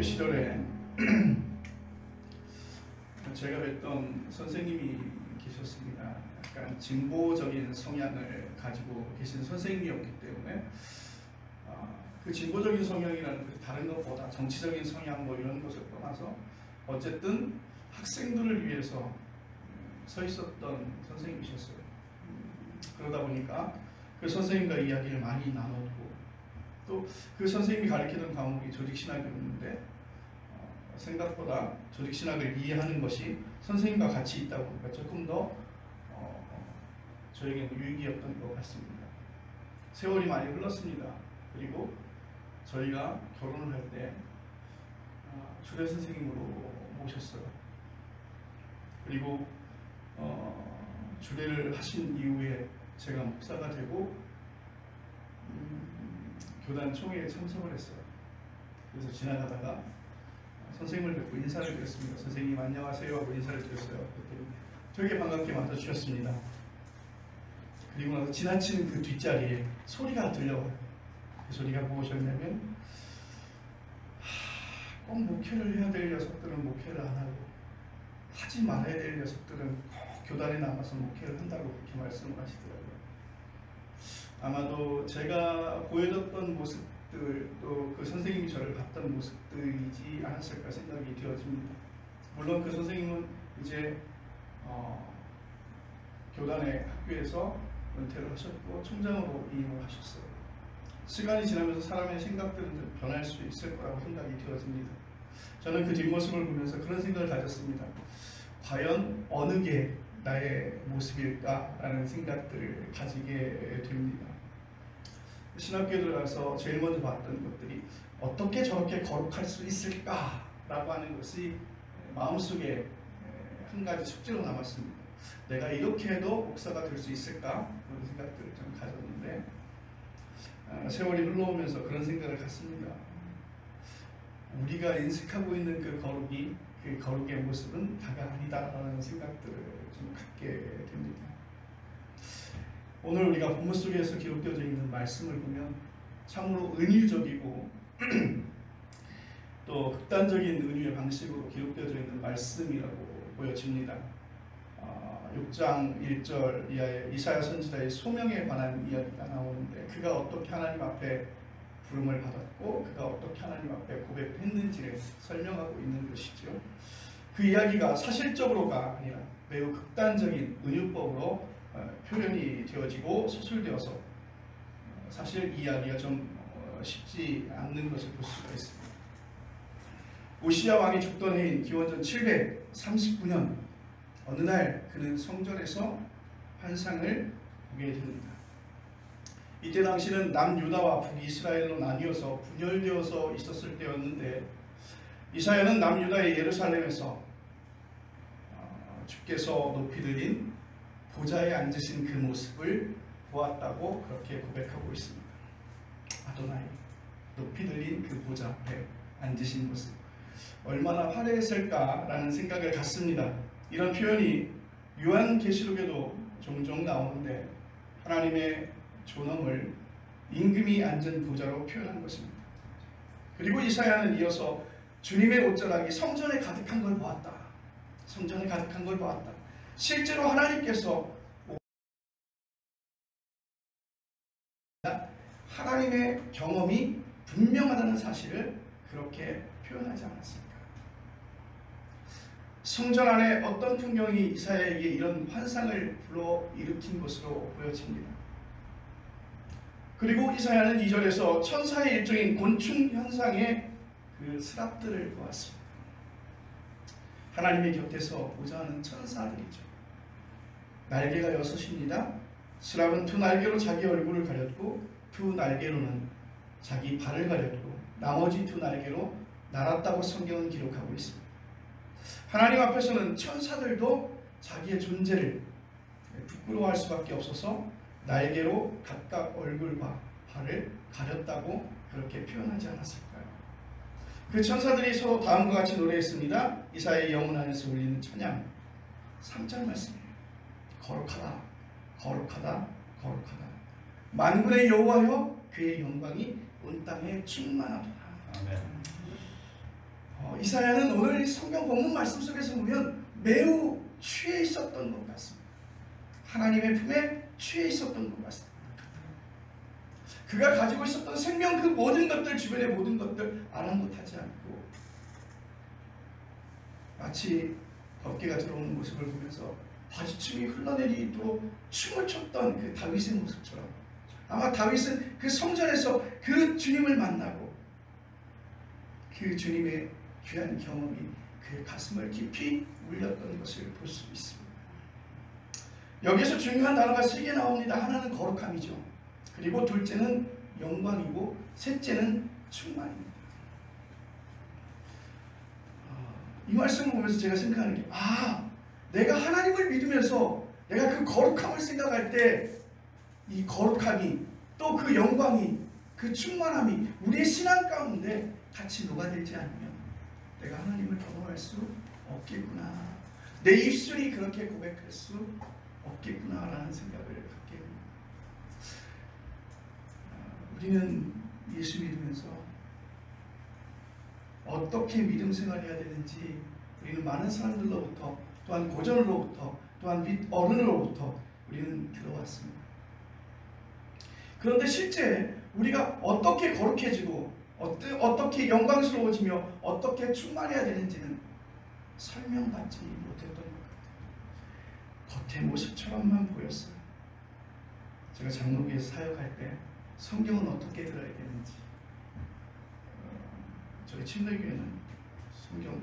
시절에 제가 뵀던 선생님이 계셨습니다. 약간 진보적인 성향을 가지고 계신 선생님이었기 때문에 그 진보적인 성향이라는 게 다른 것보다 정치적인 성향 뭐 이런 것을 떠나서 어쨌든 학생들을 위해서 서 있었던 선생님이셨어요. 그러다 보니까 그 선생님과 이야기를 많이 나눴고, 또 그 선생님이 가르치던 과목이 조직신학이었는데 생각보다 조직신학을 이해하는 것이 선생님과 같이 있다 보니까 조금 더 저에게는 유익이었던 것 같습니다. 세월이 많이 흘렀습니다. 그리고 저희가 결혼을 할 때 주례 선생님으로 모셨어요. 그리고 주례를 하신 이후에 제가 목사가 되고 교단 총회에 참석을 했어요. 그래서 지나가다가 선생님을 뵙고 인사를 드렸습니다. 선생님 안녕하세요 하고 인사를 드렸어요. 그랬더니 되게 반갑게 맞아주셨습니다. 그리고 나서 지나치는 그 뒷자리에 소리가 들려와요. 그 소리가 무엇이었냐면 꼭 목회를 해야 될 녀석들은 목회를 안 하고 하지 말아야 될 녀석들은 꼭 교단에 남아서 목회를 한다고 그렇게 말씀을 하시더라고요. 아마도 제가 보여줬던 모습들, 또 그 선생님이 저를 봤던 모습들이지 않았을까 생각이 되어집니다. 물론 그 선생님은 이제 교단의 학교에서 은퇴를 하셨고 총장으로 임임을 하셨어요. 시간이 지나면서 사람의 생각들은 좀 변할 수 있을 거라고 생각이 되어집니다. 저는 그 뒷모습을 보면서 그런 생각을 가졌습니다. 과연 어느 게 나의 모습일까라는 생각들을 가지게 됩니다. 신학교에 들어가서 제일 먼저 봤던 것들이 어떻게 저렇게 거룩할 수 있을까라고 하는 것이 마음속에 한 가지 숙제로 남았습니다. 내가 이렇게 해도 목사가 될 수 있을까? 그런 생각들을 좀 가졌는데 세월이 흘러오면서 그런 생각을 갖습니다. 우리가 인식하고 있는 그 거룩이, 그 거룩의 모습은 다가 아니다라는 생각들을 좀 갖게 됩니다. 오늘 우리가 본문 속에서 기록되어져 있는 말씀을 보면 참으로 은유적이고 또 극단적인 은유의 방식으로 기록되어져 있는 말씀이라고 보여집니다. 6장 1절 이하에 이사야 선지자의 소명에 관한 이야기가 나오는데 그가 어떻게 하나님 앞에 부름을 받았고 그가 어떻게 하나님 앞에 고백했는지를 설명하고 있는 것이죠. 그 이야기가 사실적으로가 아니라 매우 극단적인 은유법으로 표현이 되어지고 서술되어서 사실 이야기가 좀 쉽지 않는 것을 볼 수가 있습니다. 오시야 왕이 죽던 해인 기원전 739년 어느 날 그는 성전에서 환상을 보게 됩니다. 이때 당시는 남유다와 북이스라엘로 나뉘어서 분열되어서 있었을 때였는데 이사야는 남유다의 예루살렘에서 주께서 높이 들린 보좌에 앉으신 그 모습을 보았다고 그렇게 고백하고 있습니다. 아도나이, 높이 들린 그 보좌 앞에 앉으신 모습 얼마나 화려했을까라는 생각을 갖습니다. 이런 표현이 요한계시록에도 종종 나오는데 하나님의 존엄을 임금이 앉은 보좌로 표현한 것입니다. 그리고 이사야는 이어서 주님의 옷자락이 성전에 가득한 걸 보았다. 성전에 가득한 걸 보았다. 실제로 하나님께서 하나님의 경험이 분명하다는 사실을 그렇게 표현하지 않았습니까? 성전 안에 어떤 풍경이 이사야에게 이런 환상을 불러일으킨 것으로 보여집니다. 그리고 이사야는 2절에서 천사의 일종인 곤충 현상의 그 스랍들을 보았습니다. 하나님의 곁에서 보좌하는 천사들이죠. 날개가 6입니다. 스랍은 2날개로 자기 얼굴을 가렸고 2날개로는 자기 발을 가렸고 나머지 2날개로 날았다고 성경은 기록하고 있습니다. 하나님 앞에서는 천사들도 자기의 존재를 부끄러워할 수밖에 없어서 날개로 각각 얼굴과 발을 가렸다고 그렇게 표현하지 않았을까요? 그 천사들이 서로 다음과 같이 노래했습니다. 이사야의 영혼 안에서 울리는 찬양 3절 말씀이에요. 거룩하다, 거룩하다, 거룩하다. 만군의 여호와여 그의 영광이 온 땅에 충만하도다. 아멘. 이사야는 오늘 이 성경 본문 말씀 속에서 보면 매우 취해 있었던 것 같습니다. 하나님의 품에 취해 있었던 것 같습니다. 그가 가지고 있었던 생명 그 모든 것들, 주변의 모든 것들 아랑곳하지 않고 마치 법궤가 들어오는 모습을 보면서 바지춤이 흘러내리도록 춤을 췄던 그 다윗의 모습처럼, 아마 다윗은 그 성전에서 그 주님을 만나고 그 주님의 귀한 경험이 그 가슴을 깊이 울렸던 것을 볼 수 있습니다. 여기서 중요한 단어가 3개 나옵니다. 하나는 거룩함이죠. 그리고 둘째는 영광이고 셋째는 충만입니다. 이 말씀을 보면서 제가 생각하는 게, 내가 하나님을 믿으면서 내가 그 거룩함을 생각할 때 이 거룩함이, 또 그 영광이, 그 충만함이 우리의 신앙 가운데 같이 녹아들지 않으면 내가 하나님을 경험할 수 없겠구나, 내 입술이 그렇게 고백할 수 없겠구나 라는 생각을 갖게 됩니다. 우리는 예수 믿으면서 어떻게 믿음 생활해야 되는지 우리는 많은 사람들로부터, 또한 고전으로부터, 또한 밑 어른으로부터 우리는 들어왔습니다. 그런데 실제 우리가 어떻게 거룩해지고 어떻게 영광스러워지며 어떻게 충만해야 되는지는 설명받지 못했던 것 같아요. 겉의 모습처럼만 보였어요. 제가 장로교에서 사역할 때 성경은 어떻게 들어야 되는지, 저희 침례교회는 성경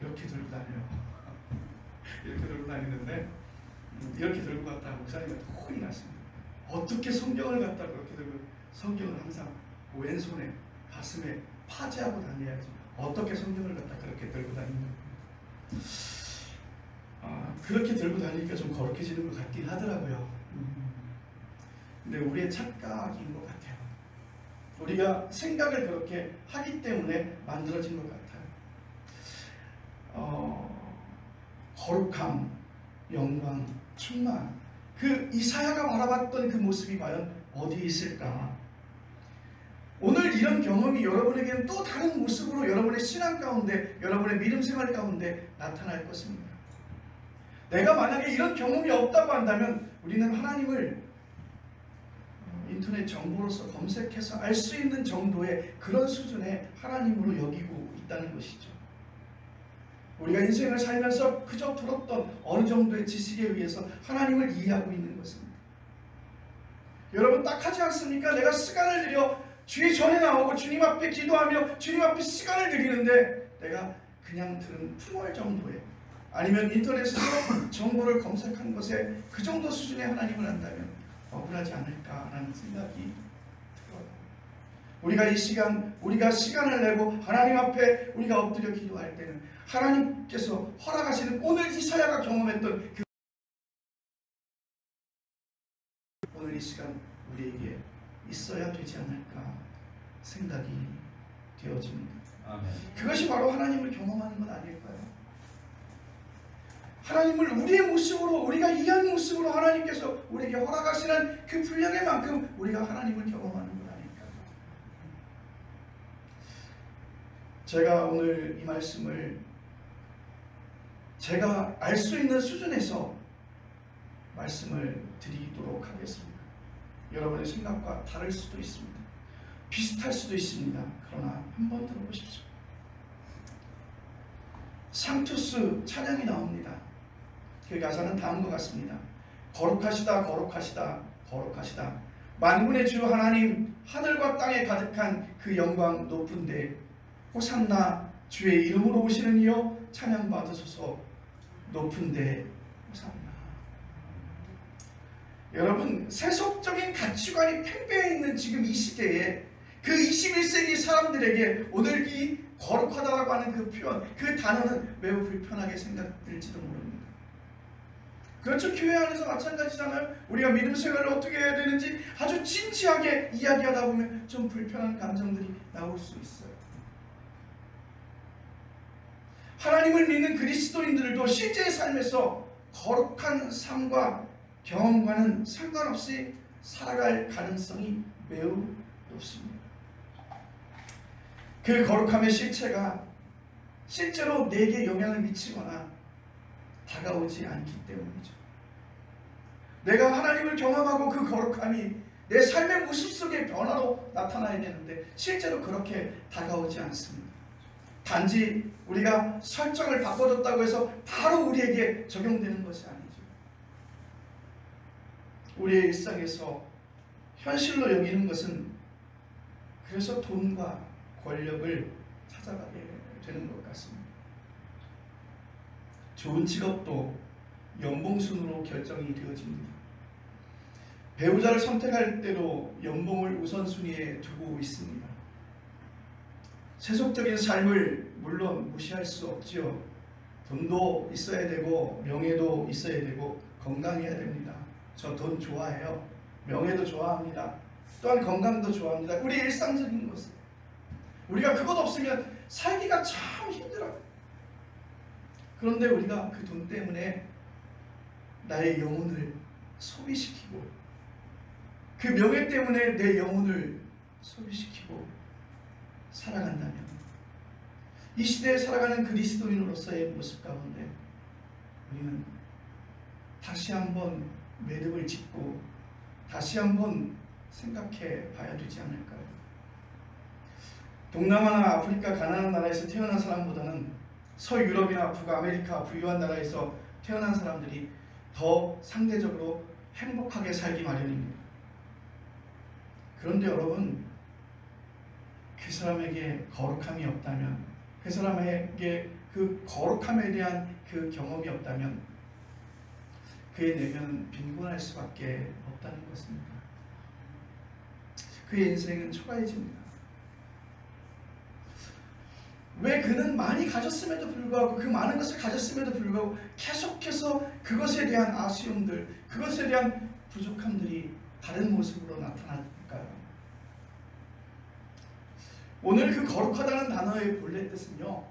이렇게 들고 다녀요. 이렇게 들고 다니는데, 이렇게 들고 갔다가 목사님한테 혼이 났습니다. 어떻게 성경을 갖다 그렇게 들고, 성경을 항상 왼손에 가슴에 파지하고 다녀야지 어떻게 성경을 갖다 그렇게 들고 다니는 거예요. 그렇게 들고 다니니까 좀 거룩해지는 것 같긴 하더라고요. 근데 우리의 착각인 것 같아요. 우리가 생각을 그렇게 하기 때문에 만들어진 것 같아요. 거룩함, 영광, 충만, 그 이사야가 바라봤던 그 모습이 과연 어디에 있을까? 오늘 이런 경험이 여러분에게는 또 다른 모습으로 여러분의 신앙 가운데, 여러분의 믿음 생활 가운데 나타날 것입니다. 내가 만약에 이런 경험이 없다고 한다면 우리는 하나님을 인터넷 정보로서 검색해서 알 수 있는 정도의 그런 수준의 하나님으로 여기고 있다는 것이죠. 우리가 인생을 살면서 그저 들었던 어느 정도의 지식에 의해서 하나님을 이해하고 있는 것입니다. 여러분 딱하지 않습니까? 내가 시간을 들여 주의 전에 나오고 주님 앞에 기도하며 주님 앞에 시간을 드리는데 내가 그냥 들은 풍월 정도의, 아니면 인터넷에서 정보를 검색한 것에 그 정도 수준의 하나님을 한다면 억울하지 않을까라는 생각이 들어요. 우리가 이 시간, 우리가 시간을 내고 하나님 앞에 우리가 엎드려 기도할 때는 하나님께서 허락하시는 오늘 이사야가 경험했던 그 오늘 이 시간 우리에게 있어야 되지 않을까 생각이 되어집니다. 아멘. 그것이 바로 하나님을 경험하는 것 아닐까요? 하나님을 우리의 모습으로, 우리가 이해한 모습으로 하나님께서 우리에게 허락하시는 그 분량의 만큼 우리가 하나님을 경험하는 것 아닐까요? 제가 오늘 이 말씀을 제가 알 수 있는 수준에서 말씀을 드리도록 하겠습니다. 여러분의 생각과 다를 수도 있습니다. 비슷할 수도 있습니다. 그러나 한번 들어보십시오. 상투스 찬양이 나옵니다. 그 가사는 다음과 같습니다. 거룩하시다 거룩하시다 거룩하시다, 만군의 주 하나님, 하늘과 땅에 가득한 그 영광 높은데 호산나, 주의 이름으로 오시는 이여 찬양 받으소서, 높은데 호산나. 여러분, 세속적인 가치관이 팽배해 있는 지금 이 시대에 그 21세기 사람들에게 오늘 이 거룩하다라고 하는 그 표현, 그 단어는 매우 불편하게 생각될지도 모릅니다. 그렇죠. 교회 안에서 마찬가지잖아요. 우리가 믿음 생활을 어떻게 해야 되는지 아주 진지하게 이야기하다 보면 좀 불편한 감정들이 나올 수 있어요. 하나님을 믿는 그리스도인들도 실제의 삶에서 거룩한 삶과 경험과는 상관없이 살아갈 가능성이 매우 높습니다. 그 거룩함의 실체가 실제로 내게 영향을 미치거나 다가오지 않기 때문이죠. 내가 하나님을 경험하고 그 거룩함이 내 삶의 모습 속의 변화로 나타나야 되는데 실제로 그렇게 다가오지 않습니다. 단지 우리가 설정을 바꿔줬다고 해서 바로 우리에게 적용되는 것이 아니죠. 우리의 일상에서 현실로 여기는 것은 그래서 돈과 권력을 찾아가게 되는 것 같습니다. 좋은 직업도 연봉순으로 결정이 되어집니다. 배우자를 선택할 때도 연봉을 우선순위에 두고 있습니다. 세속적인 삶을 물론 무시할 수 없지요. 돈도 있어야 되고 명예도 있어야 되고 건강해야 됩니다. 저 돈 좋아해요. 명예도 좋아합니다. 또한 건강도 좋아합니다. 우리 일상적인 것은 우리가 그것 없으면 살기가 참 힘들어요. 그런데 우리가 그 돈 때문에 나의 영혼을 소비시키고 그 명예 때문에 내 영혼을 소비시키고 살아간다면 이 시대에 살아가는 그리스도인으로서의 모습 가운데 우리는 다시 한번 매듭을 짓고 다시 한번 생각해 봐야 되지 않을까요? 동남아나 아프리카 가난한 나라에서 태어난 사람보다는 서유럽이나 북아메리카 부유한 나라에서 태어난 사람들이 더 상대적으로 행복하게 살기 마련입니다. 그런데 여러분, 그 사람에게 거룩함이 없다면, 그 사람에게 그 거룩함에 대한 그 경험이 없다면 그의 내면은 빈곤할 수밖에 없다는 것입니다. 그의 인생은 초라해집니다. 왜 그는 많이 가졌음에도 불구하고 그 많은 것을 가졌음에도 불구하고 계속해서 그것에 대한 아쉬움들, 그것에 대한 부족함들이 다른 모습으로 나타날까요? 오늘 그 거룩하다는 단어의 본래 뜻은요,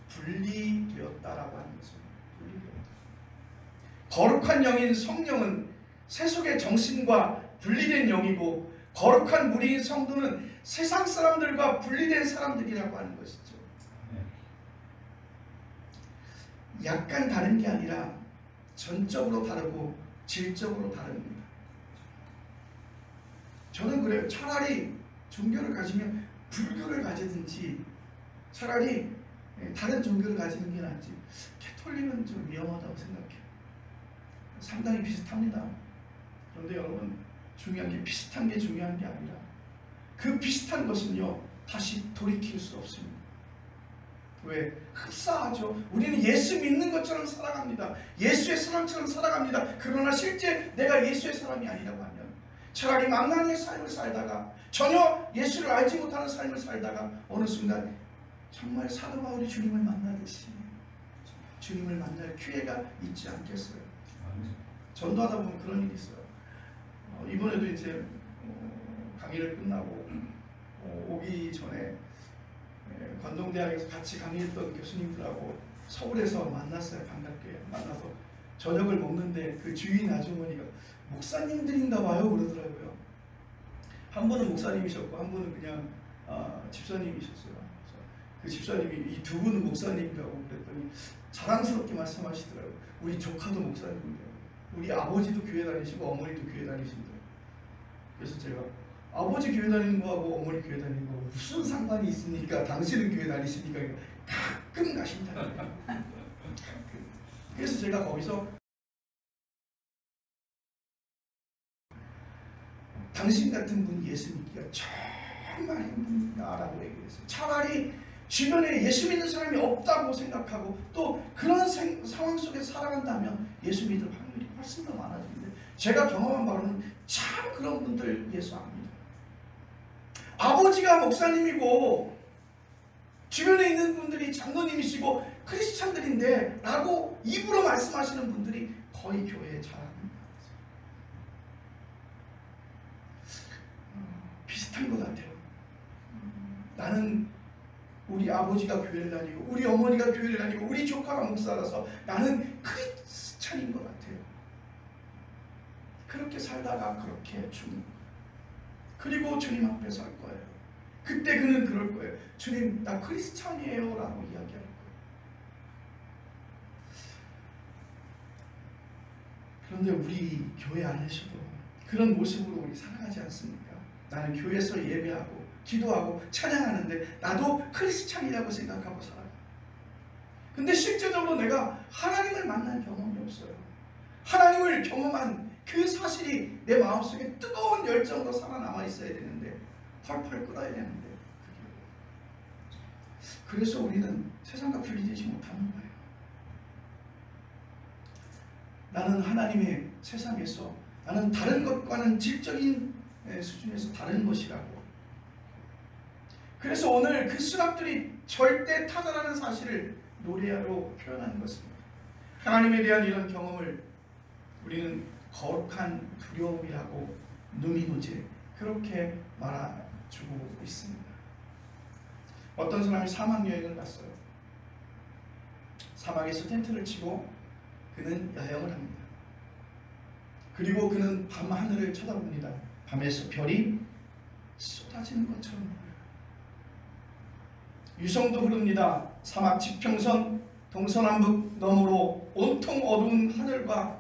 분리되었다라고 하는 것입니다. 분리되었다. 거룩한 영인 성령은 세속의 정신과 분리된 영이고 거룩한 무리인 성도는 세상 사람들과 분리된 사람들이라고 하는 것이죠. 약간 다른 게 아니라 전적으로 다르고 질적으로 다릅니다. 저는 그래요. 차라리 종교를 가지면 불교를 가지든지 차라리 다른 종교를 가지는 게 낫지. 캐톨릭은 좀 위험하다고 생각해요. 상당히 비슷합니다. 그런데 여러분, 중요한 게 비슷한 게 중요한 게 아니라 그 비슷한 것은요 다시 돌이킬 수 없습니다. 왜? 흡사하죠. 우리는 예수 믿는 것처럼 살아갑니다. 예수의 사람처럼 살아갑니다. 그러나 실제 내가 예수의 사람이 아니라고 하면 차라리 망나니의 삶을 살다가 전혀 예수를 알지 못하는 삶을 살다가 어느 순간 정말 사도 바울이 주님을 만나듯이 주님을 만날 기회가 있지 않겠어요? 전도하다 보면 그런 일이 있어요. 이번에도 이제 강의를 끝나고 오기 전에 관동대학에서 같이 강의했던 교수님들하고 서울에서 만났어요. 반갑게 만나서 저녁을 먹는데 그 주인 아주머니가 목사님들인가 봐요 그러더라고요. 한 분은 목사님이셨고 한 분은 그냥 집사님이셨어요. 그 집사님이 이 두 분은 목사님이라고 그랬더니 자랑스럽게 말씀하시더라고요. 우리 조카도 목사님인데요. 우리 아버지도 교회 다니시고 어머니도 교회 다니신대요. 그래서 제가 아버지 교회 다니는 거하고 어머니 교회 다니는 거 무슨 상관이 있습니까? 당신은 교회 다니십니까? 가끔 가신다는 거예요. 그래서 제가 거기서 당신 같은 분 예수 믿기가 정말 힘듭니다라고 얘기했어요. 차라리 주변에 예수 믿는 사람이 없다고 생각하고 또 그런 상황 속에 살아간다면 예수 믿을 확률이 훨씬 더 많아지는데 제가 경험한 바로는 참 그런 분들 예수 안 믿어요. 아버지가 목사님이고 주변에 있는 분들이 장로님이시고 크리스찬들인데 라고 입으로 말씀하시는 분들이 거의 교회에 잘 안 합니다. 비슷한 것 같아요. 나는 우리 아버지가 교회를 다니고 우리 어머니가 교회를 다니고 우리 조카가 목사라서 나는 크리스찬인 것 같아요. 그렇게 살다가 그렇게 죽는 거예요. 그리고 주님 앞에 설 거예요. 그때 그는 그럴 거예요. 주님, 나 크리스찬이에요 라고 이야기할 거예요. 그런데 우리 교회 안에서도 그런 모습으로 우리 살아가지 않습니까? 나는 교회에서 예배하고 기도하고 찬양하는데 나도 크리스찬이라고 생각하고 살아요. 근데 실제적으로 내가 하나님을 만난 경험이 없어요. 하나님을 경험한 그 사실이 내 마음속에 뜨거운 열정으로 살아남아 있어야 되는데, 펄펄 끓어야 되는데, 그래서 우리는 세상과 분리되지 못하는 거예요. 나는 하나님의 세상에서, 나는 다른 것과는 질적인 수준에서 다른 것이라고. 그래서 오늘 그 수락들이 절대 타다라는 사실을 노래로 표현하는 것입니다. 하나님에 대한 이런 경험을 우리는 거룩한 두려움이라고 누미노제 그렇게 말해주고 있습니다. 어떤 사람이 사막 여행을 갔어요. 사막에서 텐트를 치고 그는 야영을 합니다. 그리고 그는 밤 하늘을 쳐다봅니다. 밤에서 별이 쏟아지는 것처럼 보여요. 유성도 흐릅니다. 사막 지평선 동서남북 너머로 온통 어두운 하늘과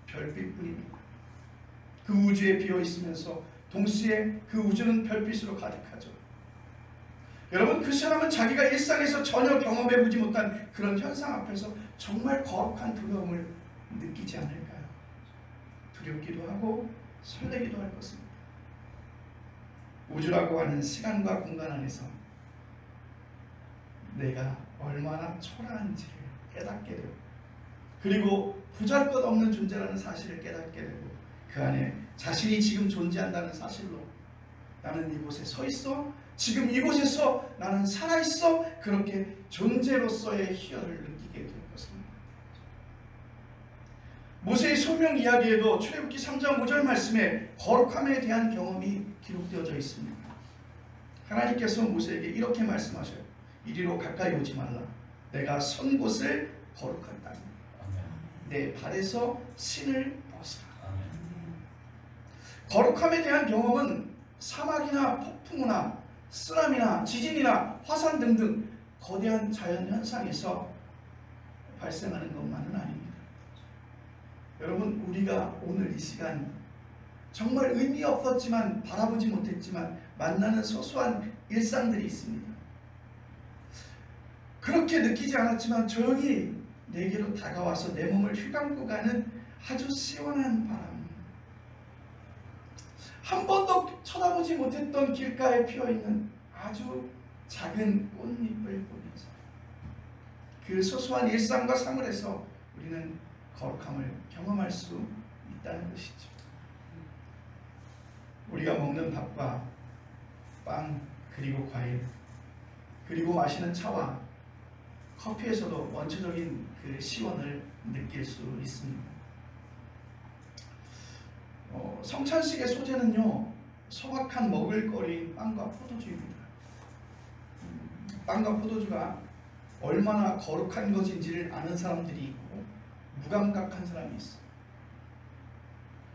별빛뿐입니다. 그 우주에 비어 있으면서 동시에 그 우주는 별빛으로 가득하죠. 여러분, 그 사람은 자기가 일상에서 전혀 경험해보지 못한 그런 현상 앞에서 정말 거룩한 두려움을 느끼지 않을까요? 두렵기도 하고 설레기도 할 것입니다. 우주라고 하는 시간과 공간 안에서 내가 얼마나 초라한지를 깨닫게 되고, 그리고 보잘것없는 존재라는 사실을 깨닫게 되고, 그 안에 자신이 지금 존재한다는 사실로 나는 이곳에 서 있어, 지금 이곳에서 나는 살아있어, 그렇게 존재로서의 희열을 느끼게 될 것입니다. 모세의 소명 이야기에도 출애굽기 3장 5절 말씀에 거룩함에 대한 경험이 기록되어져 있습니다. 하나님께서 모세에게 이렇게 말씀하셔요. 이리로 가까이 오지 말라. 내가 선 곳을 거룩한 땅이다. 내 발에서 신을 벗으라. 거룩함에 대한 경험은 사막이나 폭풍우나 쓰나미나 지진이나 화산 등등 거대한 자연현상에서 발생하는 것만은 아닙니다. 여러분, 우리가 오늘 이 시간 정말 의미 없었지만, 바라보지 못했지만 만나는 소소한 일상들이 있습니다. 그렇게 느끼지 않았지만 조용히 내게로 다가와서 내 몸을 휘감고 가는 아주 시원한 바람, 한 번도 쳐다보지 못했던 길가에 피어있는 아주 작은 꽃잎을 보면서 그 소소한 일상과 사물에서 우리는 거룩함을 경험할 수 있다는 것이죠. 우리가 먹는 밥과 빵, 그리고 과일, 그리고 마시는 차와 커피에서도 원초적인 그 시원을 느낄 수 있습니다. 성찬식의 소재는요, 소박한 먹을거리인 빵과 포도주입니다. 빵과 포도주가 얼마나 거룩한 것인지를 아는 사람들이 있고 무감각한 사람이 있어요.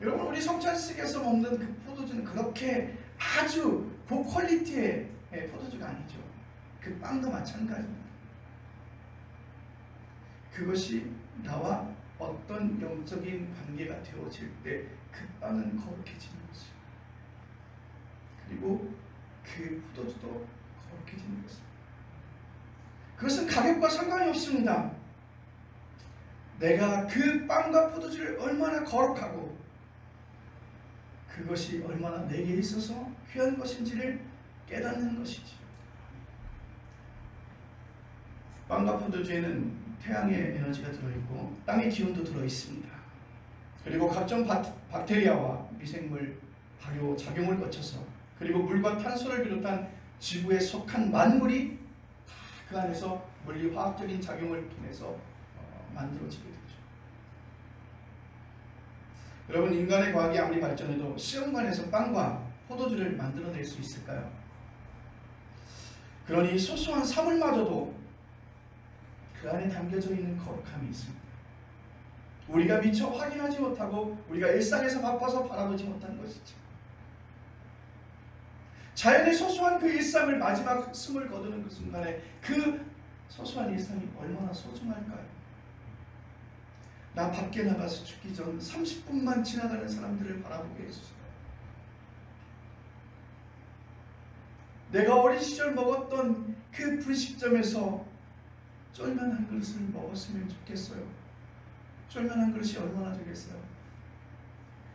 여러분, 우리 성찬식에서 먹는 그 포도주는 그렇게 아주 고퀄리티의 포도주가 아니죠. 그 빵도 마찬가지입니다. 그것이 나와 어떤 영적인 관계가 되어질 때 그 빵은 거룩해지는 것이죠. 그리고 그 포도주도 거룩해지는 것입니다. 그것은 가격과 상관이 없습니다. 내가 그 빵과 포도주를 얼마나 거룩하고 그것이 얼마나 내게 있어서 귀한 것인지를 깨닫는 것이죠. 빵과 포도주에는 태양의 에너지가 들어있고 땅의 기운도 들어있습니다. 그리고 각종 박테리아와 미생물 발효 작용을 거쳐서, 그리고 물과 탄소를 비롯한 지구에 속한 만물이 다 그 안에서 물리화학적인 작용을 통해서 만들어지게 되죠. 여러분, 인간의 과학이 아무리 발전해도 시험관에서 빵과 포도주를 만들어낼 수 있을까요? 그러니 소소한 사물마저도 그 안에 담겨져 있는 거룩함이 있습니다. 우리가 미처 확인하지 못하고 우리가 일상에서 바빠서 바라보지 못하는 것이죠. 자연의 소소한 그 일상을 마지막 숨을 거두는 그 순간에 그 소소한 일상이 얼마나 소중할까요? 나 밖에 나가서 죽기 전 30분만 지나가는 사람들을 바라보게 해주세요. 내가 어린 시절 먹었던 그 분식점에서 쫄면 한 그릇을 먹었으면 좋겠어요. 쫄면 한 그릇이 얼마나 되겠어요.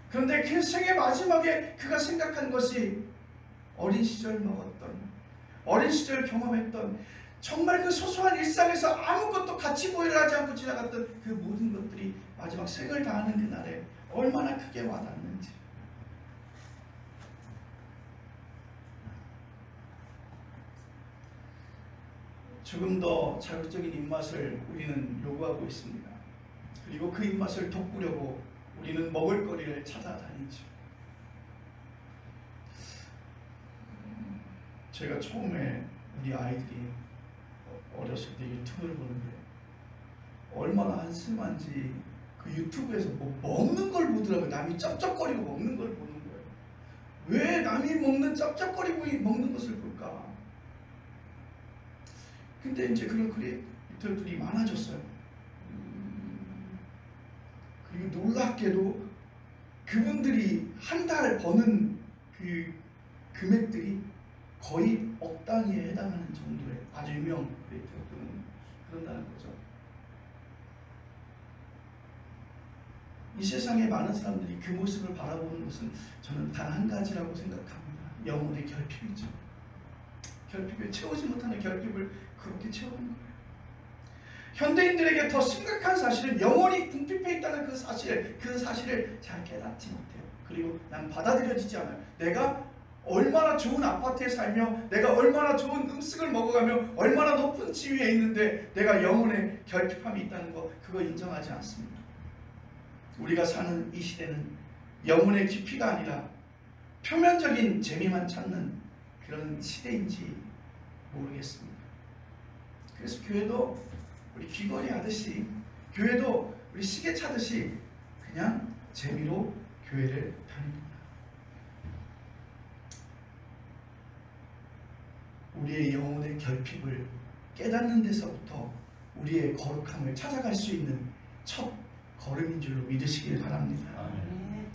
그런데 그 생의 마지막에 그가 생각한 것이 어린 시절 먹었던, 어린 시절 경험했던 정말 그 소소한 일상에서 아무것도 가치 보이를 하지 않고 지나갔던 그 모든 것들이 마지막 생을 다하는 그날에 얼마나 크게 와닿는지. 조금 더 자극적인 입맛을 우리는 요구하고 있습니다. 그리고 그 입맛을 돋구려고 우리는 먹을거리를 찾아다니죠. 제가 처음에 우리 아이들이 어렸을 때 유튜브를 보는데 얼마나 한심한지 그 유튜브에서 뭐 먹는 걸 보더라고요. 남이 쩝쩝거리고 먹는 걸 보는 거예요. 왜 남이 먹는 쩝쩝거리고 먹는 것을 볼까? 근데 이제 그런 크리에이터들이 많아졌어요. 그리고 놀랍게도 그분들이 한 달 버는 그 금액들이 거의 억 단위에 해당하는 정도의 아주 유명 크리에이터들은 그런다는 거죠. 이 세상에 많은 사람들이 그 모습을 바라보는 것은 저는 단 한 가지라고 생각합니다. 영혼의 결핍이죠. 결핍에 채우지 못하는 결핍을 그렇게 채우는 거예요. 현대인들에게 더 심각한 사실은 영혼이 궁핍해 있다는 그 사실을 잘 깨닫지 못해요. 그리고 난 받아들여지지 않아요. 내가 얼마나 좋은 아파트에 살며 내가 얼마나 좋은 음식을 먹어가며 얼마나 높은 지위에 있는데 내가 영혼의 결핍함이 있다는 거 그거 인정하지 않습니다. 우리가 사는 이 시대는 영혼의 깊이가 아니라 표면적인 재미만 찾는 그런 시대인지 모르겠습니다. 그래서 교회도 우리 귀걸이 하듯이 교회도 우리 시계 차듯이 그냥 재미로 교회를 다닙니다. 우리의 영혼의 결핍을 깨닫는 데서부터 우리의 거룩함을 찾아갈 수 있는 첫 걸음인 줄로 믿으시길 바랍니다. 아멘.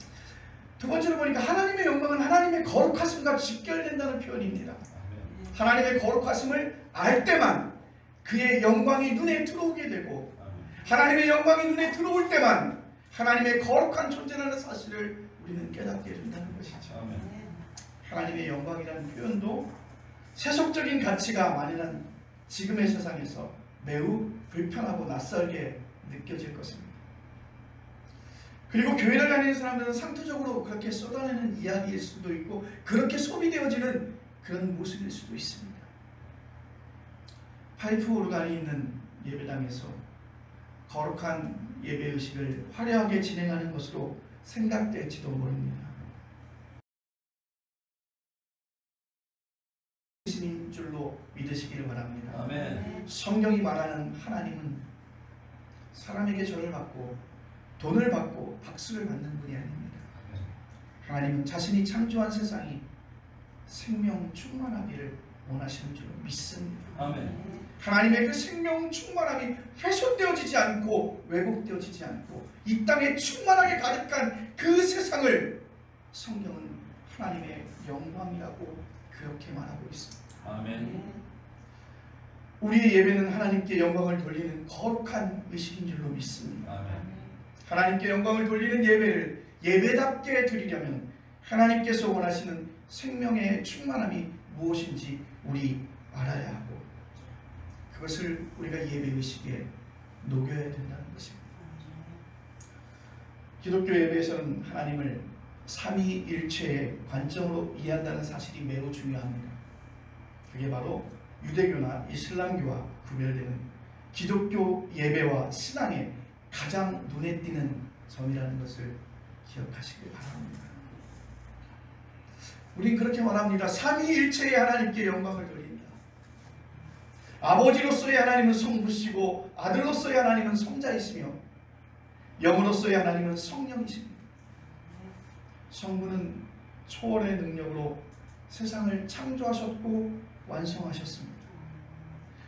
두 번째로 보니까 하나님의 영광은 하나님의 거룩하심과 직결된다는 표현입니다. 아멘. 하나님의 거룩하심을 알 때만 그의 영광이 눈에 들어오게 되고 하나님의 영광이 눈에 들어올 때만 하나님의 거룩한 존재라는 사실을 우리는 깨닫게 된다는 것이죠. 아멘. 하나님의 영광이라는 표현도 세속적인 가치가 만연한 지금의 세상에서 매우 불편하고 낯설게 느껴질 것입니다. 그리고 교회를 다니는 사람들은 상투적으로 그렇게 쏟아내는 이야기일 수도 있고 그렇게 소비되어지는 그런 모습일 수도 있습니다. 파이프 오르간이 있는 예배당에서 거룩한 예배의식을 화려하게 진행하는 것으로 생각될지도 모릅니다. 인 줄로 믿으시기를 바랍니다. 아멘. 성경이 말하는 하나님은 사람에게 절을 받고 돈을 받고 박수를 받는 분이 아닙니다. 하나님은 자신이 창조한 세상이 생명 충만하기를 원하시는 줄로 믿습니다. 아멘. 하나님의 그 생명 충만함이 훼손되어지지 않고 왜곡되어지지 않고 이 땅에 충만하게 가득한 그 세상을 성경은 하나님의 영광이라고 그렇게 말하고 있습니다. 아멘. 우리의 예배는 하나님께 영광을 돌리는 거룩한 의식인 줄로 믿습니다. 아멘. 하나님께 영광을 돌리는 예배를 예배답게 드리려면 하나님께서 원하시는 생명의 충만함이 무엇인지 우리 알아야 하고 그것을 우리가 예배의식에 녹여야 된다는 것입니다. 기독교 예배에서는 하나님을 삼위일체의 관점으로 이해한다는 사실이 매우 중요합니다. 그게 바로 유대교나 이슬람교와 구별되는 기독교 예배와 신앙의 가장 눈에 띄는 점이라는 것을 기억하시길 바랍니다. 우린 그렇게 말합니다. 삼위일체의 하나님께 영광을 돌린다. 아버지로서의 하나님은 성부시고 아들로서의 하나님은 성자이시며 영으로서의 하나님은 성령이십니다. 성부는 초월의 능력으로 세상을 창조하셨고 완성하셨습니다.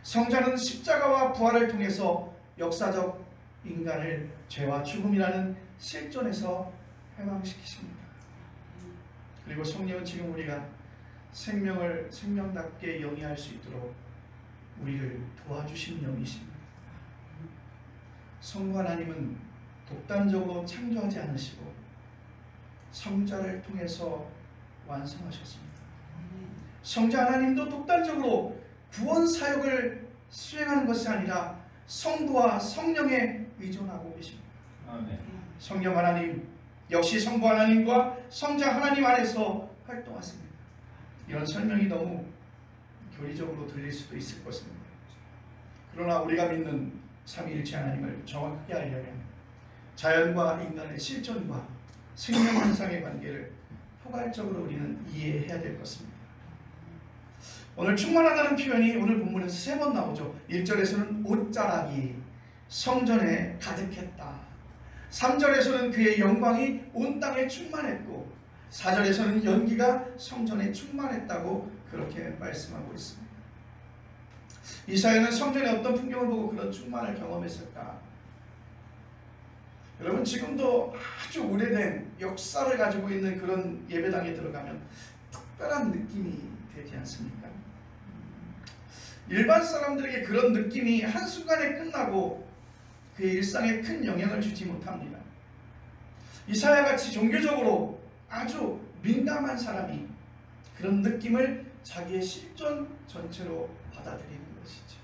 성자는 십자가와 부활을 통해서 역사적 인간을 죄와 죽음이라는 실존에서 해방시키십니다. 그리고 성령은 지금 우리가 생명을 생명답게 영위할 수 있도록 우리를 도와주신 영이십니다. 성부 하나님은 독단적으로 창조하지 않으시고 성자를 통해서 완성하셨습니다. 성자 하나님도 독단적으로 구원 사역을 수행하는 것이 아니라 성부와 성령에 의존하고 계십니다. 아멘. 성령 하나님 역시 성부 하나님과 성자 하나님 안에서 활동하십니다. 이런 설명이 너무 교리적으로 들릴 수도 있을 것입니다. 그러나 우리가 믿는 삼위일체 하나님을 정확하게 알려면 자연과 인간의 실존과 생명 현상의 관계를 포괄적으로 우리는 이해해야 될 것입니다. 오늘 충만하다는 표현이 오늘 본문에서 3번 나오죠. 1절에서는 옷자락이 성전에 가득했다. 3절에서는 그의 영광이 온 땅에 충만했고 4절에서는 연기가 성전에 충만했다고 그렇게 말씀하고 있습니다. 이사야는 성전의 어떤 풍경을 보고 그런 충만을 경험했을까? 여러분, 지금도 아주 오래된 역사를 가지고 있는 그런 예배당에 들어가면 특별한 느낌이 되지 않습니까? 일반 사람들에게 그런 느낌이 한순간에 끝나고 그의 일상에 큰 영향을 주지 못합니다. 이사야같이 종교적으로 아주 민감한 사람이 그런 느낌을 자기의 실존 전체로 받아들이는 것이죠.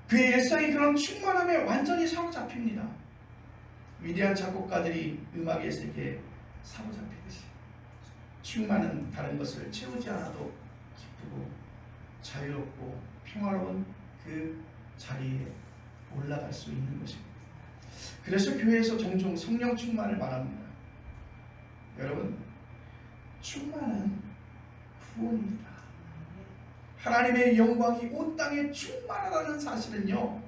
그의 일상이 그런 충만함에 완전히 사로잡힙니다. 위대한 작곡가들이 음악의 세계에 사로잡히듯이 충만은 다른 것을 채우지 않아도 기쁘고 자유롭고 평화로운 그 자리에 올라갈 수 있는 것입니다. 그래서 교회에서 종종 성령 충만을 말합니다. 여러분, 충만은 구원입니다. 하나님의 영광이 온 땅에 충만하다는 사실은요,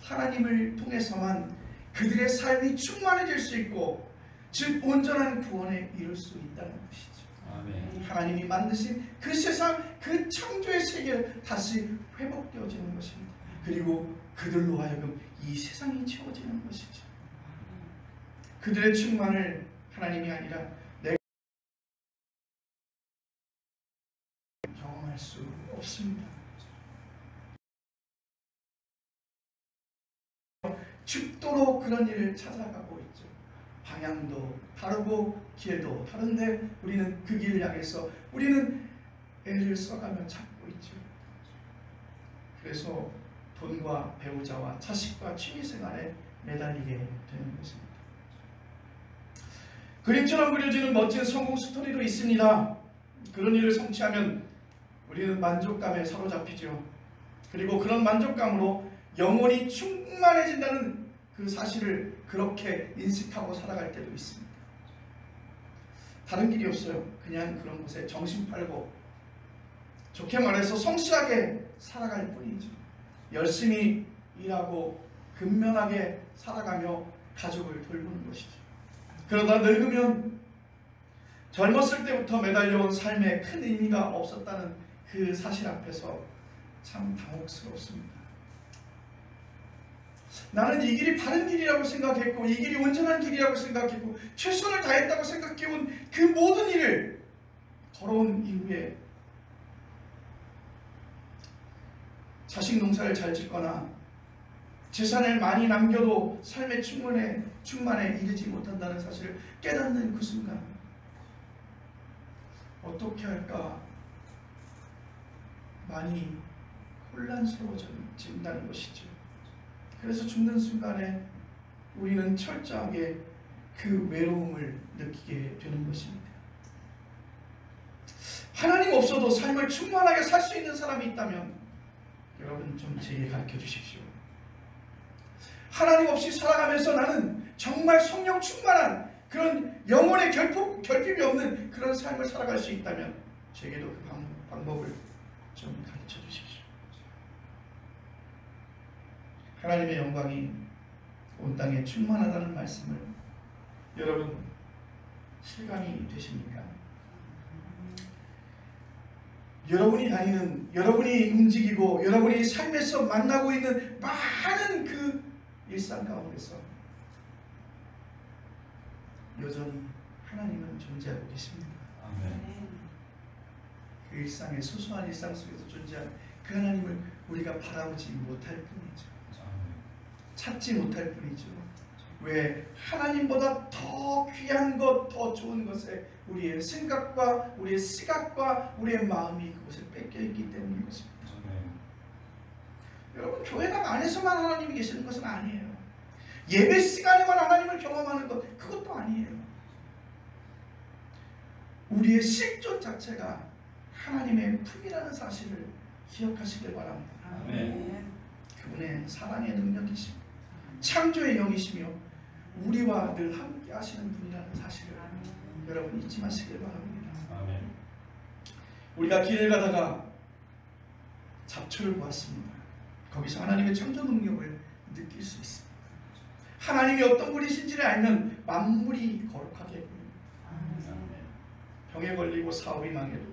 하나님을 통해서만 그들의 삶이 충만해질 수 있고 즉 온전한 구원에 이룰 수 있다는 것이죠. 아멘. 하나님이 만드신 그 세상, 그 창조의 세계를 다시 회복되어지는 것입니다. 그리고 그들로 하여금 이 세상이 채워지는 것이죠. 그들의 충만을 하나님이 아니라 내가 경험할 수 없습니다. 죽도록 그런 일을 찾아가고 있죠. 방향도 다르고 길도 다른데 우리는 그 길을 향해서 우리는 애를 써가며 찾고 있죠. 그래서 돈과 배우자와 자식과 취미생활에 매달리게 되는 것입니다. 그림처럼 그려지는 멋진 성공 스토리도 있습니다. 그런 일을 성취하면 우리는 만족감에 사로잡히죠. 그리고 그런 만족감으로 영혼이 충만해진다는 그 사실을 그렇게 인식하고 살아갈 때도 있습니다. 다른 길이 없어요. 그냥 그런 곳에 정신 팔고 좋게 말해서 성실하게 살아갈 뿐이죠. 열심히 일하고 근면하게 살아가며 가족을 돌보는 것이죠. 그러다 늙으면 젊었을 때부터 매달려온 삶에 큰 의미가 없었다는 그 사실 앞에서 참 당혹스럽습니다. 나는 이 길이 바른 길이라고 생각했고 이 길이 온전한 길이라고 생각했고 최선을 다했다고 생각해온 그 모든 일을 걸어온 이후에 자식 농사를 잘 짓거나 재산을 많이 남겨도 삶의 충만에 이르지 못한다는 사실을 깨닫는 그 순간 어떻게 할까 많이 혼란스러워진다는 것이죠. 그래서 죽는 순간에 우리는 철저하게 그 외로움을 느끼게 되는 것입니다. 하나님 없어도 삶을 충만하게 살 수 있는 사람이 있다면 여러분 좀 제게 가르쳐 주십시오. 하나님 없이 살아가면서 나는 정말 성령 충만한 그런 영혼의 결핍이 없는 그런 삶을 살아갈 수 있다면 제게도 그 방법을 좀 가르쳐 주십시오. 하나님의 영광이 온 땅에 충만하다는 말씀을 여러분 실감이 되십니까? 여러분이 다니는, 여러분이 움직이고 여러분이 삶에서 만나고 있는 많은 그 일상 가운데서 여전히 하나님은 존재하고 계십니다. 아멘. 그 일상의 소소한 일상 속에서 존재하는 그 하나님을 우리가 바라보지 못할 뿐이죠. 찾지 못할 뿐이죠. 왜? 하나님보다 더 귀한 것, 더 좋은 것에 우리의 생각과 우리의 시각과 우리의 마음이 그것을 뺏겨있기 때문인 것입니다. 여러분, 교회당 안에서만 하나님이 계시는 것은 아니에요. 예배 시간에만 하나님을 경험하는 것, 그것도 아니에요. 우리의 실존 자체가 하나님의 품이라는 사실을 기억하시길 바랍니다. 아멘. 그분의 사랑의 능력이시며 창조의 영이시며 우리와 늘 함께 하시는 분이라는 사실을 여러분 잊지 마시길 바랍니다. 아멘. 우리가 길을 가다가 잡초를 보았습니다. 거기서 하나님의 창조 능력을 느낄 수 있습니다. 하나님이 어떤 분이신지를 알면 만물이 거룩하게 보입니다. 병에 걸리고 사업이 망해도,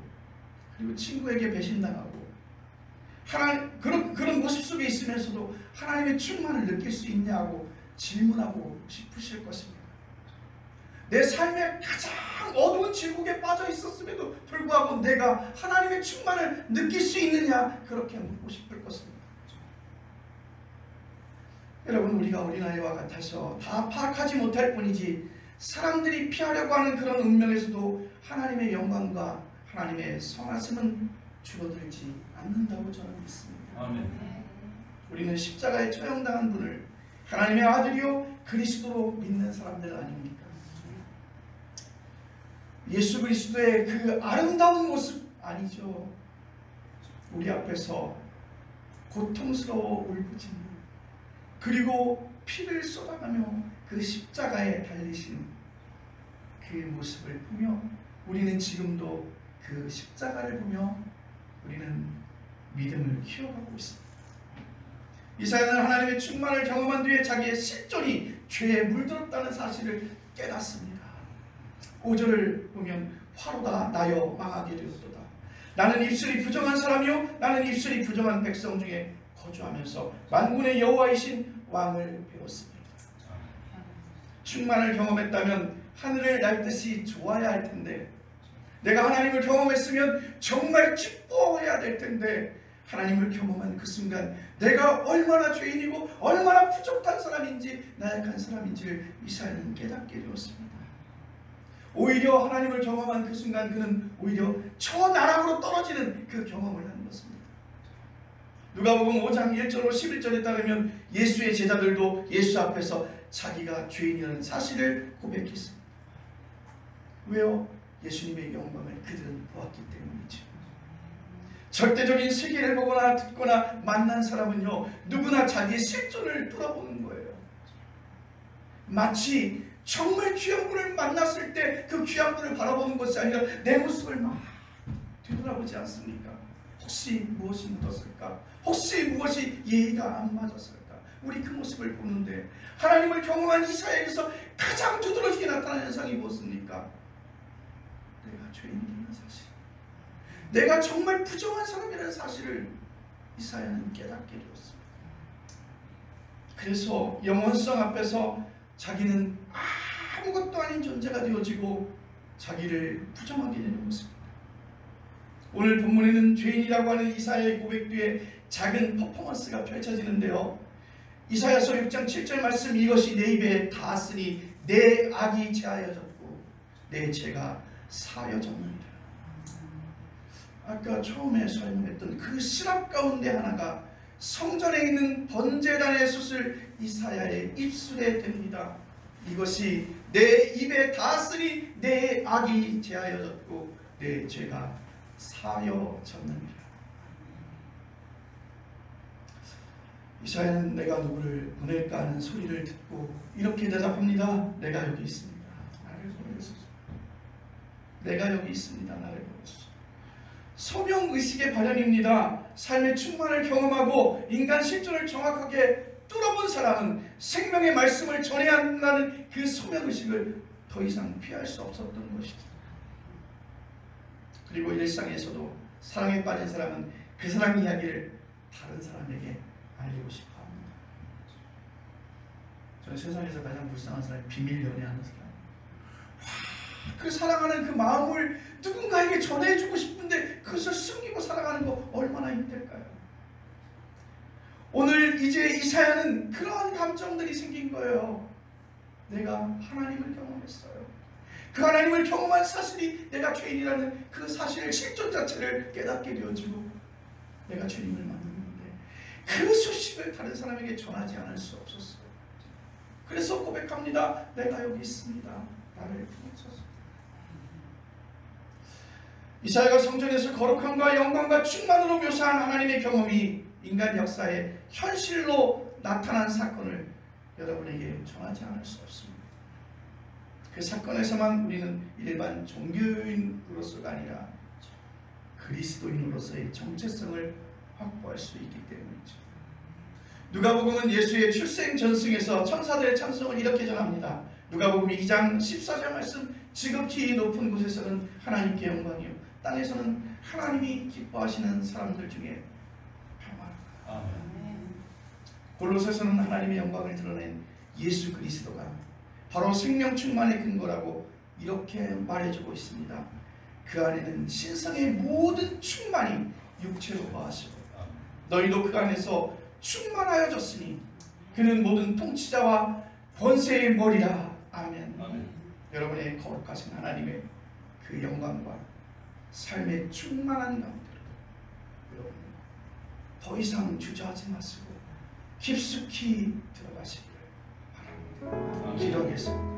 그리고 친구에게 배신당하고 그런 모습 속에 있으면서도 하나님의 충만을 느낄 수 있냐고 질문하고 싶으실 것입니다. 내 삶의 가장 어두운 질곡에 빠져 있었음에도 불구하고 내가 하나님의 충만을 느낄 수 있느냐, 그렇게 묻고 싶을 것입니다. 여러분, 우리가 어린아이와 같아서 다 파악하지 못할 뿐이지 사람들이 피하려고 하는 그런 운명에서도 하나님의 영광과 하나님의 선하심은 줄어들지 않는다고 저는 믿습니다. 아멘. 우리는 십자가에 처형당한 분을 하나님의 아들이요 그리스도로 믿는 사람들 아닙니까? 예수 그리스도의 그 아름다운 모습 아니죠. 우리 앞에서 고통스러워 울부짖는, 그리고 피를 쏟아가며 그 십자가에 달리신 그 모습을 보며 우리는 지금도 그 십자가를 보며 우리는 믿음을 키워가고 있습니다. 이사야는 하나님의 충만을 경험한 뒤에 자기의 실존이 죄에 물들었다는 사실을 깨닫습니다. 5절을 보면 화로다 나여 망하게 되었도다. 나는 입술이 부정한 사람이요 나는 입술이 부정한 백성 중에 거주하면서 만군의 여호와이신 왕을 배웠습니다. 충만을 경험했다면 하늘을 날듯이 좋아야 할 텐데, 내가 하나님을 경험했으면 정말 기뻐해야 될 텐데, 하나님을 경험한 그 순간 내가 얼마나 죄인이고 얼마나 부족한 사람인지 나약한 사람인지를 이사야는 깨닫게 되었습니다. 오히려 하나님을 경험한 그 순간 그는 오히려 저 나락으로 떨어지는 그 경험을 하는 것입니다. 누가복음 5장 1절로 11절에 따르면 예수의 제자들도 예수 앞에서 자기가 죄인이라는 사실을 고백했습니다. 왜요? 예수님의 영광을 그들은 보았기 때문이죠. 절대적인 세계를 보거나 듣거나 만난 사람은요 누구나 자기의 실존을 돌아보는 거예요. 마치 정말 귀한 분을 만났을 때 그 귀한 분을 바라보는 것이 아니라 내 모습을 막 뒤돌아보지 않습니까? 혹시 무엇이 묻었을까? 혹시 무엇이 예의가 안 맞았을까? 우리 그 모습을 보는데 하나님을 경험한 이사야에게서 가장 두드러지게 나타나는 현상이 무엇입니까? 내가 죄인이라는 사실, 내가 정말 부정한 사람이라는 사실을 이사야는 깨닫게 되었습니다. 그래서 영원성 앞에서 자기는 아무것도 아닌 존재가 되어지고 자기를 부정하게 되는 것입니다. 오늘 본문에는 죄인이라고 하는 이사야의 고백 뒤에 작은 퍼포먼스가 펼쳐지는데요. 이사야서 6장 7절 말씀, 이것이 내 입에 닿았으니 내 악이 제하여졌고 내 죄가 사여졌느니라. 아까 처음에 설명했던 그 시랍 가운데 하나가 성전에 있는 번제단의 숫을 이사야의 입술에 댑니다. 이것이 내 입에 닿았으니 내 악이 제하여졌고 내 죄가 사여졌느니라. 이사야는 내가 누구를 보낼까 하는 소리를 듣고 이렇게 대답합니다. 내가 여기 있습니다. 나를 보내소서. 내가 여기 있습니다. 나를 보내소서. 소명의식의 발현입니다. 삶의 충만을 경험하고 인간 실존을 정확하게 뚫어본 사람은 생명의 말씀을 전해야 한다는 그 소명의식을 더 이상 피할 수 없었던 것이죠. 그리고 일상에서도 사랑에 빠진 사람은 그 사람 이야기를 다른 사람에게 알리고 싶어 합니다. 저는 세상에서 가장 불쌍한 사람이 비밀 연애하는 사람. 그 사랑하는 그 마음을 누군가에게 전해주고 싶은데 그것을 숨기고 살아가는 거 얼마나 힘들까요? 오늘 이제 이사야는 그러한 감정들이 생긴 거예요. 내가 하나님을 경험했어요. 그 하나님을 경험한 사실이 내가 죄인이라는 그 사실을, 실존 자체를 깨닫게 되어지고 내가 죄인을 만났는데 그 소식을 다른 사람에게 전하지 않을 수 없었어요. 그래서 고백합니다. 내가 여기 있습니다. 나를 품어줘서. 이사야가 성전에서 거룩함과 영광과 충만으로 묘사한 하나님의 경험이 인간 역사의 현실로 나타난 사건을 여러분에게 전하지 않을 수 없습니다. 그 사건에서만 우리는 일반 종교인으로서가 아니라 그리스도인으로서의 정체성을 확보할 수 있기 때문이죠. 누가복음은 예수의 출생 전승에서 천사들의 찬송을 이렇게 전합니다. 누가복음 2장 14절 말씀, 지극히 높은 곳에서는 하나님께 영광이요 땅에서는 하나님이 기뻐하시는 사람들 중에 평화. 골로새서는 하나님의 영광을 드러낸 예수 그리스도가 바로 생명 충만의 근거라고 이렇게 말해주고 있습니다. 그 안에는 신성의 모든 충만이 육체로 거하시고 너희도 그 안에서 충만하여졌으니 그는 모든 통치자와 권세의 머리라. 아멘. 여러분의 거룩하신 하나님의 그 영광과 삶의 충만한 가운데로 여러분 더 이상 주저하지 마시고 깊숙이 들어가시기를 바랍니다. 기도하겠습니다.